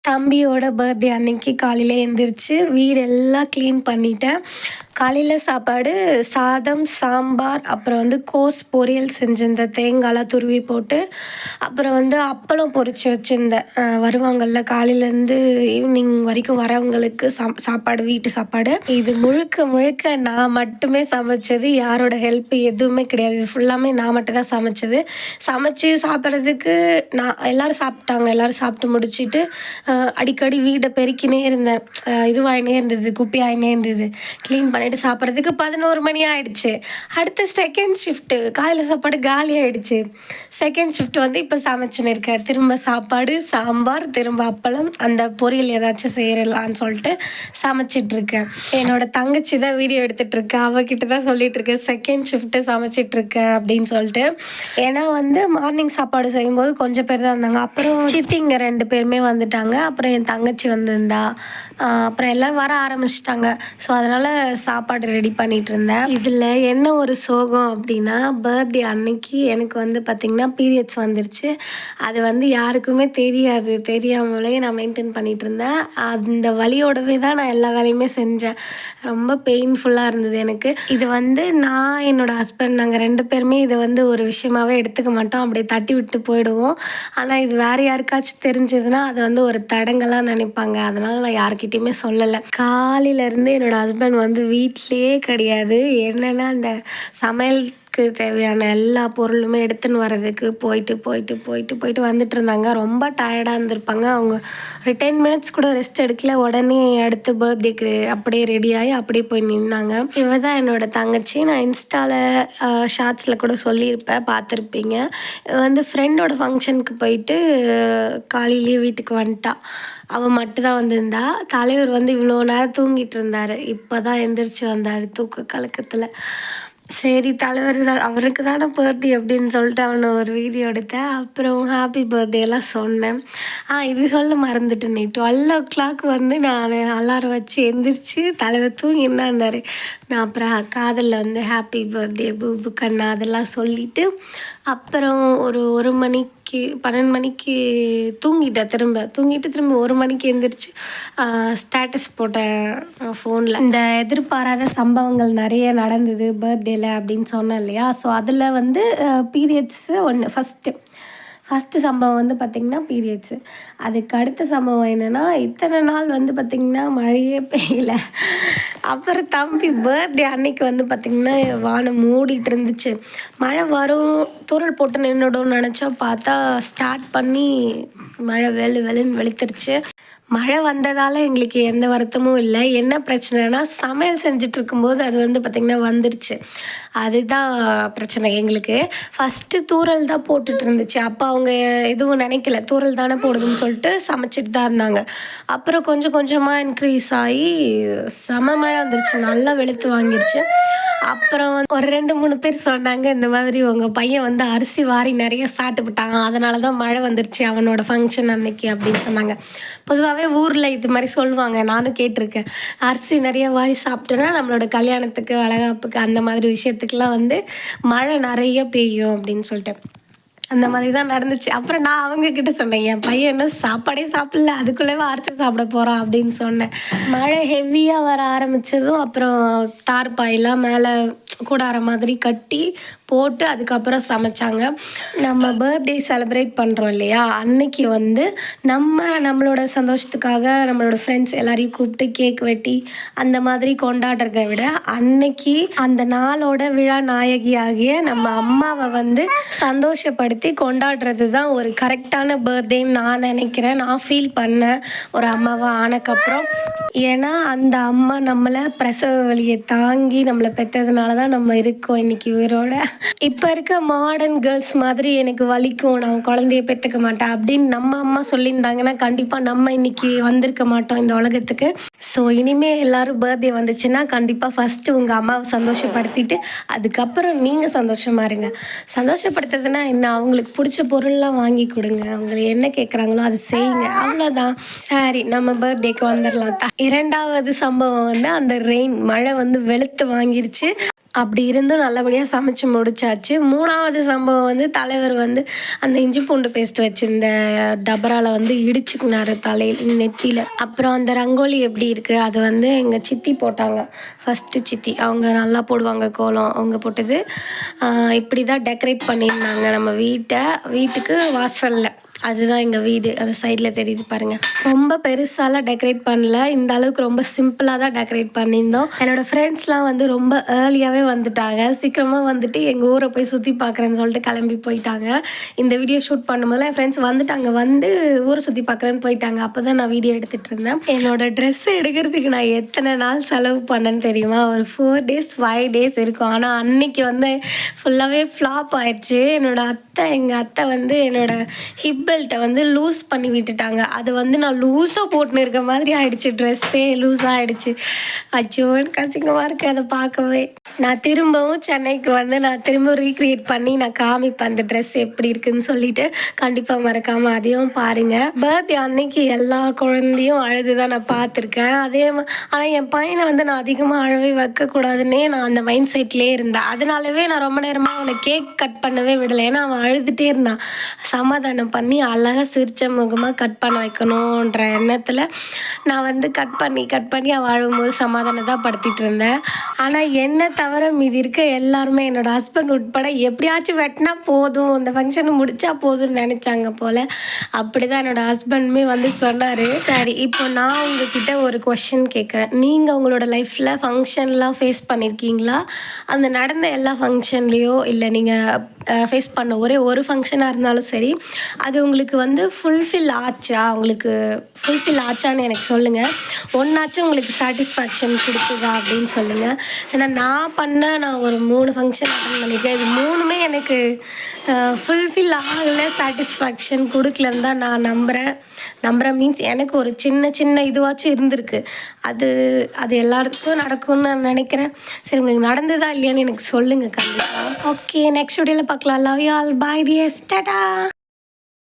தம்பியோட பர்த்டே அன்னைக்கு காலையில் எழுந்திரிச்சு வீடெல்லாம் க்ளீன் பண்ணிட்டேன். காலையில் சாப்பாடு சாதம், சாம்பார், அப்புறம் கோஸ் பொரியல் செஞ்சிருந்தேன் தேங்காய்லாம் துருவி போட்டு. அப்புறம் அப்பளம் பொரித்து வச்சுருந்தேன். வருவாங்கள்ல காலையிலேருந்து ஈவினிங் வரைக்கும் வரவங்களுக்கு சாப்பாடு, வீட்டு சாப்பாடு. இது முழுக்க முழுக்க நான் மட்டுமே சமைச்சது. யாரோட ஹெல்ப் எதுவுமே கிடையாது. இது ஃபுல்லாமே நான் மட்டும் தான் சமைச்சது. சமைச்சு சாப்பிட்றதுக்கு எல்லோரும் சாப்பிட்டாங்க. எல்லோரும் சாப்பிட்டு முடிச்சுட்டு அடிக்கடி வீடை பெருக்கினே இருந்தேன். இதுவாகினே இருந்தது, குப்பி ஆகினே இருந்தது. க்ளீன் பண்ணிவிட்டு சாப்பிட்றதுக்கு 11 மணி ஆகிடுச்சு. அடுத்த செகண்ட் ஷிஃப்ட்டு காலையில் சாப்பாடு காலி ஆகிடுச்சு. செகண்ட் ஷிஃப்ட் இப்போ சமைச்சுன்னு இருக்கேன். திரும்ப சாப்பாடு, சாம்பார், திரும்ப அப்பளம், அந்த பொரியல் ஏதாச்சும் செய்யலான்னு சொல்லிட்டு சமைச்சிட்ருக்கேன். என்னோடய தங்கச்சி தான் வீடியோ எடுத்துகிட்ருக்கேன். அவகிட்ட தான் சொல்லிகிட்ருக்கேன் செகண்ட் ஷிஃப்ட்டு சமைச்சிட்ருக்கேன் அப்படின்னு சொல்லிட்டு. ஏன்னா மார்னிங் சாப்பாடு செய்யும்போது கொஞ்சம் பேர் தான் இருந்தாங்க. அப்புறம் சித்திங்க 2 பேருமே வந்துட்டாங்க. அப்புறம் என் தங்கச்சி வந்திருந்தா. அப்புறம் எல்லோரும் வர ஆரம்பிச்சிட்டாங்க. ஸோ அதனால் சாப்பாடு ரெடி பண்ணிகிட்டு இருந்தேன். இதில் என்ன ஒரு சோகம் அப்படின்னா, பர்த்டே அன்னைக்கு எனக்கு பார்த்திங்கன்னா பீரியட்ஸ் வந்துருச்சு. அது யாருக்குமே தெரியாது. தெரியாமலே நான் மெயின்டைன் பண்ணிகிட்டு இருந்தேன். அந்த வலியோடவே தான் நான் எல்லா வேலையுமே செஞ்சேன். ரொம்ப பெயின்ஃபுல்லாக இருந்தது எனக்கு. இது நான் என்னோடய ஹஸ்பண்ட் நாங்கள் 2 பேருமே இதை ஒரு விஷயமாகவே எடுத்துக்க மாட்டோம். அப்படியே தட்டி விட்டு போயிடுவோம். ஆனால் இது வேறு யாருக்காச்சும் தெரிஞ்சதுன்னா அது ஒரு தடங்கலாக நினைப்பாங்க. அதனால் நான் யார்கிட்டையுமே சொல்லலை. காலையிலேருந்து என்னோடய ஹஸ்பண்ட் வீட்டிலையே கிடையாது. என்னென்னா அந்த சமையலுக்கு தேவையான எல்லா பொருளுமே எடுத்துன்னு வர்றதுக்கு போயிட்டு வந்துட்டு இருந்தாங்க. ரொம்ப டயர்டாக இருந்திருப்பாங்க. அவங்க ஒரு 10 மினிட்ஸ் கூட ரெஸ்ட் எடுக்கல. உடனே அடுத்து பர்த்டேக்கு அப்படியே ரெடியாகி அப்படியே போய் நின்னாங்க. இவ தான் என்னோடய தங்கச்சி. நான் இன்ஸ்டாவில் ஷார்ட்ஸில் கூட சொல்லியிருப்பேன், பார்த்துருப்பீங்க. ஃப்ரெண்டோட ஃபங்க்ஷனுக்கு போயிட்டு காலையிலேயே வீட்டுக்கு வந்துட்டா. அவள் மட்டும்தான் வந்திருந்தா. தலைவர் இவ்வளோ நேரம் தூங்கிட்டு இருந்தார். இப்போ தான் எந்திரிச்சு வந்தார் தூக்க கலக்கத்தில். சரி, தலைவர் தான், அவருக்கு தானே பர்த்டே அப்படின்னு சொல்லிட்டு அவனை ஒரு வீடியோ எடுத்தேன். அப்புறம் ஹாப்பி பர்த்டேலாம் சொன்னேன். இது சொல்ல மறந்துட்டேன். 12 o'clock நான் அலாரம் வச்சு எந்திரிச்சு தலைவர் தூங்கின்னு தான் இருந்தார். நான் அப்புறம் காதலில் ஹாப்பி பர்த்டே பூபு கண்ணா அதெல்லாம் சொல்லிவிட்டு அப்புறம் ஒரு மணிக்கு 12 மணிக்கு தூங்கிட்டேன். திரும்ப 1 மணிக்கு எந்திரிச்சு ஸ்டேட்டஸ் போட்டேன் ஃபோனில். இந்த எதிர்பாராத சம்பவங்கள் நிறைய நடந்தது பர்த்டேல அப்படின்னு சொன்னேன் இல்லையா. ஸோ அதில் பீரியட்ஸு ஒன்று ஃபஸ்ட்டு சம்பவம் பார்த்திங்கன்னா பீரியட்ஸு. அதுக்கு அடுத்த சம்பவம் என்னென்னா, இத்தனை நாள் பார்த்திங்கன்னா மழையே பெய்யல. அப்புறம் தம்பி பர்த்டே அன்னைக்கு பார்த்திங்கன்னா வானம் மூடிட்டு இருந்துச்சு. மழை வரும், தூறல் போட்டு நின்றுடும்னு நினச்சா பார்த்தா ஸ்டார்ட் பண்ணி மழை வெளுன்னு வெளுத்துருச்சு. மழை வந்ததால் எங்களுக்கு எந்த வருத்தமும் இல்லை. என்ன பிரச்சனைனா, சமையல் செஞ்சுட்டு இருக்கும்போது அது பார்த்திங்கன்னா வந்துடுச்சு. அதுதான் பிரச்சனை எங்களுக்கு. ஃபஸ்ட்டு தூறல் தான் போட்டுட்டு இருந்துச்சு. அப்போ அவங்க எதுவும் நினைக்கல, தூறல் தானே போடுதுன்னு சொல்லிட்டு சமைச்சிட்டு தான் இருந்தாங்க. அப்புறம் கொஞ்சம் கொஞ்சமாக இன்க்ரீஸ் ஆகி செம மழை வந்துருச்சு. நல்லா வெளுத்து வாங்கிருச்சு. அப்புறம் ஒரு 2-3 பேர் சொன்னாங்க, இந்த மாதிரி உங்கள் பையன் அரிசி வாரி நிறைய சாப்பிட்டுவிட்டான், அதனால தான் மழை வந்துருச்சு அவனோட ஃபங்க்ஷன் அன்னைக்கு அப்படின்னு சொன்னாங்க. பொதுவாகவே ஊரில் இது மாதிரி சொல்லுவாங்க, நானும் கேட்டிருக்கேன். அரிசி நிறைய வாரி சாப்பிட்டோன்னா நம்மளோட கல்யாணத்துக்கு, வளகாப்புக்கு, அந்த மாதிரி விஷயத்துக்கெலாம் மழை நிறைய பெய்யும் அப்படின்னு சொல்லிட்டு. அந்த மாதிரி தான் நடந்துச்சு. அப்புறம் நான் அவங்கக்கிட்ட சொன்னேன், என் பையன் இன்னும் சாப்பாடே சாப்பிடல, அதுக்குள்ளேவே அரிசி சாப்பிட போகிறான் அப்படின்னு சொன்னேன். மழை ஹெவியாக வர ஆரம்பித்ததும் அப்புறம் தார்பாயெல்லாம் மேலே கூடார மாதிரி கட்டி போட்டு அதுக்கப்புறம் சமைச்சாங்க. நம்ம பர்த்டே செலிப்ரேட் பண்ணுறோம் இல்லையா, அன்னைக்கு நம்மளோட சந்தோஷத்துக்காக நம்மளோட ஃப்ரெண்ட்ஸ் எல்லாரையும் கூப்பிட்டு கேக் வெட்டி அந்த மாதிரி கொண்டாடுறத விட, அன்னைக்கு அந்த நாளோட விழா நாயகியாகிய நம்ம அம்மாவை சந்தோஷப்படுத்தி கொண்டாடுறது தான் ஒரு கரெக்டான பர்த்டேன்னு நான் நினைக்கிறேன். நான் ஃபீல் பண்ணேன் ஒரு அம்மாவாக ஆனக்கப்புறம். ஏன்னா அந்த அம்மா நம்மளை பிரசவ வலியை தாங்கி நம்மளை பெற்றதுனால தான் நம்ம இருக்கோம் இன்றைக்கி உயிரோட. இப்போ இருக்க மாடர்ன் கேர்ள்ஸ் மாதிரி எனக்கு வலிக்கும், நான் குழந்தைய பெற்றுக்க மாட்டேன் அப்படின்னு நம்ம அம்மா சொல்லியிருந்தாங்கன்னா கண்டிப்பாக நம்ம இன்றைக்கி வந்திருக்க மாட்டோம் இந்த உலகத்துக்கு. ஸோ இனிமேல் எல்லோரும் பர்த்டே வந்துச்சுன்னா கண்டிப்பாக ஃபஸ்ட்டு உங்கள் அம்மாவை சந்தோஷப்படுத்திட்டு அதுக்கப்புறம் நீங்கள் சந்தோஷமாக இருங்க. சந்தோஷப்படுத்துறதுனா என்ன, அவங்களுக்கு பிடிச்ச பொருள்லாம் வாங்கி கொடுங்க, அவங்க என்ன கேட்குறாங்களோ அதை செய்யுங்க, அவ்வளோதான். சரி, நம்ம பர்த்டேக்கு வந்துடலாம். 2வது சம்பவம் அந்த ரெயின் மழை வெளுத்து வாங்கிருச்சு. அப்படி இருந்தும் நல்லபடியாக சமைச்சு முடிச்சாச்சு. 3வது சம்பவம் வந்து தலைவர் வந்து அந்த இஞ்சி பூண்டு பேஸ்ட் வச்சிருந்த டபரால வந்து இடிச்சுக்கினாரு நெத்தியில. அப்புறம் அந்த ரங்கோலி எப்படி இருக்குது அது வந்து எங்கள் சித்தி போட்டாங்க. ஃபஸ்ட்டு சித்தி அவங்க நல்லா போடுவாங்க கோலம். அவங்க போட்டது. இப்படி தான் டெக்கரேட் பண்ணியிருந்தாங்க நம்ம வீட்டுக்கு வாசலில். அதுதான் எங்கள் வீடு. அந்த சைடில் தெரியுது பாருங்கள். ரொம்ப பெருசாலாம் டெக்கரேட் பண்ணல. இந்த அளவுக்கு ரொம்ப சிம்பிளாக தான் டெக்கரேட் பண்ணியிருந்தோம். என்னோடய ஃப்ரெண்ட்ஸ்லாம் வந்து ரொம்ப ஏர்லியாகவே வந்துட்டாங்க. சீக்கிரமாக வந்துட்டு எங்கள் ஊரை போய் சுற்றி பார்க்குறேன்னு சொல்லிட்டு கிளம்பி போயிட்டாங்க. இந்த வீடியோ ஷூட் பண்ணும்போது என் ஃப்ரெண்ட்ஸ் வந்துட்டாங்க. வந்து ஊரை சுற்றி பார்க்குறேன்னு போயிட்டாங்க. அப்போ தான் நான் வீடியோ எடுத்துகிட்டு இருந்தேன். என்னோடய ட்ரெஸ் எடுக்கிறதுக்கு நான் எத்தனை நாள் செலவு பண்ணேன்னு தெரியுமா? ஒரு 4 days 5 days இருக்கும். ஆனால் அன்னைக்கு வந்து ஃபுல்லாகவே ஃப்ளாப் ஆயிடுச்சு. எங்கள் அத்தை வந்து என்னோடய ஹிப் பெல்ட்டை வந்து லூஸ் பண்ணி விட்டுட்டாங்க. அது வந்து நான் லூஸாக போட்டுன்னு இருக்க மாதிரி ஆயிடுச்சு. ட்ரெஸ்ஸே லூஸாக ஆகிடுச்சு. அச்சோ எனக்கு அசிங்கமாக இருக்குது அதை பார்க்கவே. நான் திரும்பவும் சென்னைக்கு வந்து நான் திரும்ப ரீக்ரியேட் பண்ணி நான் காமிப்பேன் அந்த ட்ரெஸ் எப்படி இருக்குதுன்னு சொல்லிட்டு. கண்டிப்பாக மறக்காமல் அதையும் பாருங்கள். பர்த்டே அன்னைக்கு எல்லா குழந்தையும் அழுது தான் நான் பார்த்துருக்கேன். ஆனால் என் பையனை வந்து நான் அதிகமாக அழவே வைக்கக்கூடாதுன்னே நான் அந்த மைண்ட் செட்லேயே இருந்தேன். அதனாலவே நான் ரொம்ப நேரமாக அவனை கேக் கட் பண்ணவே விடலை. ஏன்னா அவன் அழுதுகிட்டே இருந்தான். சமாதானம் பண்ணி அழகாக சிரிச்ச முகமாக கட் பண்ண வைக்கணுன்ற எண்ணத்தில் நான் வந்து கட் பண்ணி அவள் அழும்போது சமாதானத்தான் படுத்திகிட்டு இருந்தேன். ஆனால் என்னை தவிர மீதி இருக்க எல்லாருமே என்னோடய ஹஸ்பண்ட் உட்பட எப்படியாச்சும் வெட்டினா போதும், இந்த ஃபங்க்ஷனை முடித்தா போதும்னு நினச்சாங்க போல். அப்படி தான் என்னோடய ஹஸ்பண்டுமே வந்து சொன்னார். சரி, இப்போ நான் உங்ககிட்ட ஒரு கொஷின் கேட்குறேன். நீங்கள் உங்களோட லைஃப்பில் ஃபங்க்ஷன்லாம் ஃபேஸ் பண்ணியிருக்கீங்களா? அந்த நடந்த எல்லா ஃபங்க்ஷன்லேயோ இல்லை நீங்கள் ஃபேஸ் பண்ண ஒரே ஒரு ஃபங்க்ஷனாக இருந்தாலும் சரி, அது உங்களுக்கு வந்து ஃபுல்ஃபில் ஆச்சான்னு எனக்கு சொல்லுங்கள். ஒன்றாச்சும் உங்களுக்கு சாட்டிஸ்ஃபேக்ஷன் கொடுக்குதா அப்படின்னு சொல்லுங்கள். ஏன்னா நான் ஒரு 3 ஃபங்க்ஷன் அட்டன் பண்ணியிருக்கேன். இது 3மே எனக்கு ஃபுல்ஃபில் ஆகலை, சாட்டிஸ்ஃபேக்ஷன் கொடுக்கலன்னு தான் நான் நம்புகிறேன் மீன்ஸ் எனக்கு ஒரு சின்ன இதுவாச்சும் இருந்திருக்கு. அது எல்லாருக்கும் நடக்கும்னு நான் நினைக்கிறேன். சரி, உங்களுக்கு நடந்ததா இல்லையான்னு எனக்கு சொல்லுங்கள் கண்டிப்பாக. ஓகே, நெக்ஸ்ட் வீடியோவில் பார்க்கலாம். Love you all. Bye dears. Tata.